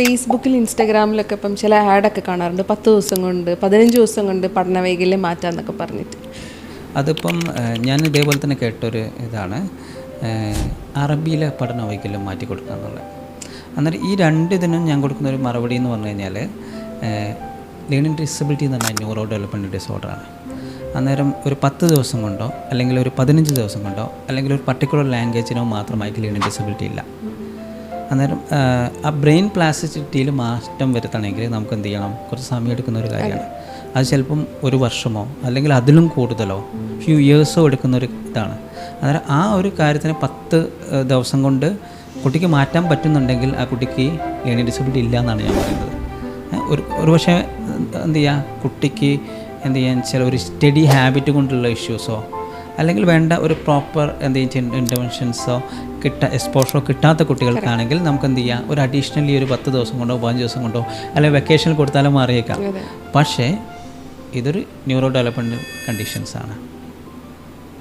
ഫേസ്ബുക്കിൽ ഇൻസ്റ്റാഗ്രാമിലൊക്കെ ഇപ്പം ചില ആഡൊക്കെ കാണാറുണ്ട് 10 ദിവസം കൊണ്ട് 15 ദിവസം കൊണ്ട് പഠന വൈകല്യം മാറ്റാമെന്നൊക്കെ പറഞ്ഞിട്ട്. അതിപ്പം ഞാൻ ഇതേപോലെ തന്നെ കേട്ടൊരു ഇതാണ് അറബിയിലെ പഠന വൈകല്യം മാറ്റി കൊടുക്കുക എന്നുള്ളത്. അന്നേരം ഈ രണ്ട് ഇതിനും ഞാൻ കൊടുക്കുന്ന ഒരു മറുപടി എന്ന് പറഞ്ഞു കഴിഞ്ഞാൽ ലേണിംഗ് ഡിസബിലിറ്റി എന്ന് പറഞ്ഞാൽ ന്യൂറോ ഡെവലപ്മെൻറ്റ് ഡിസോർഡറാണ്. അന്നേരം ഒരു 10 ദിവസം കൊണ്ടോ അല്ലെങ്കിൽ ഒരു 15 ദിവസം കൊണ്ടോ അല്ലെങ്കിൽ ഒരു പർട്ടിക്കുലർ ലാംഗ്വേജിനോ മാത്രമായിട്ട് ലേണിംഗ് ഡിസബിലിറ്റി ഇല്ല. അന്നേരം ആ ബ്രെയിൻ പ്ലാസ്റ്റിസിറ്റിയിൽ മാറ്റം വരുത്തണമെങ്കിൽ നമുക്ക് എന്ത് ചെയ്യണം, കുറച്ച് സമയം എടുക്കുന്ന ഒരു കാര്യമാണ്. അത് ചിലപ്പം ഒരു വർഷമോ അല്ലെങ്കിൽ അതിലും കൂടുതലോ ഫ്യൂ ഇയേഴ്സോ എടുക്കുന്ന ഒരു ഇതാണ്. അന്നേരം ആ ഒരു കാര്യത്തിന് 10 ദിവസം കൊണ്ട് കുട്ടിക്ക് മാറ്റാൻ പറ്റുന്നുണ്ടെങ്കിൽ ആ കുട്ടിക്ക് ലേണിംഗ് ഡിസബിലിറ്റി ഇല്ല എന്നാണ് ഞാൻ പറയുന്നത്. ഒരു പക്ഷേ എന്ത് ചെയ്യുക, കുട്ടിക്ക് എന്ത് ചെയ്യാൻ ചില ഒരു സ്റ്റഡി ഹാബിറ്റ് കൊണ്ടുള്ള ഇഷ്യൂസോ അല്ലെങ്കിൽ വേണ്ട ഒരു പ്രോപ്പർ ഇൻ്റർവെൻഷൻസോ എക്സ്പോഷറോ കിട്ടാത്ത കുട്ടികൾക്കാണെങ്കിൽ നമുക്ക് എന്ത് ചെയ്യാം, ഒരു അഡീഷണലി ഒരു 10 ദിവസം കൊണ്ടോ 15 ദിവസം കൊണ്ടോ അല്ലെങ്കിൽ വെക്കേഷനിൽ കൊടുത്താലും മാറിയേക്കാം. പക്ഷേ ഇതൊരു ന്യൂറോ ഡെവലപ്മെൻറ്റ് കണ്ടീഷൻസാണ്.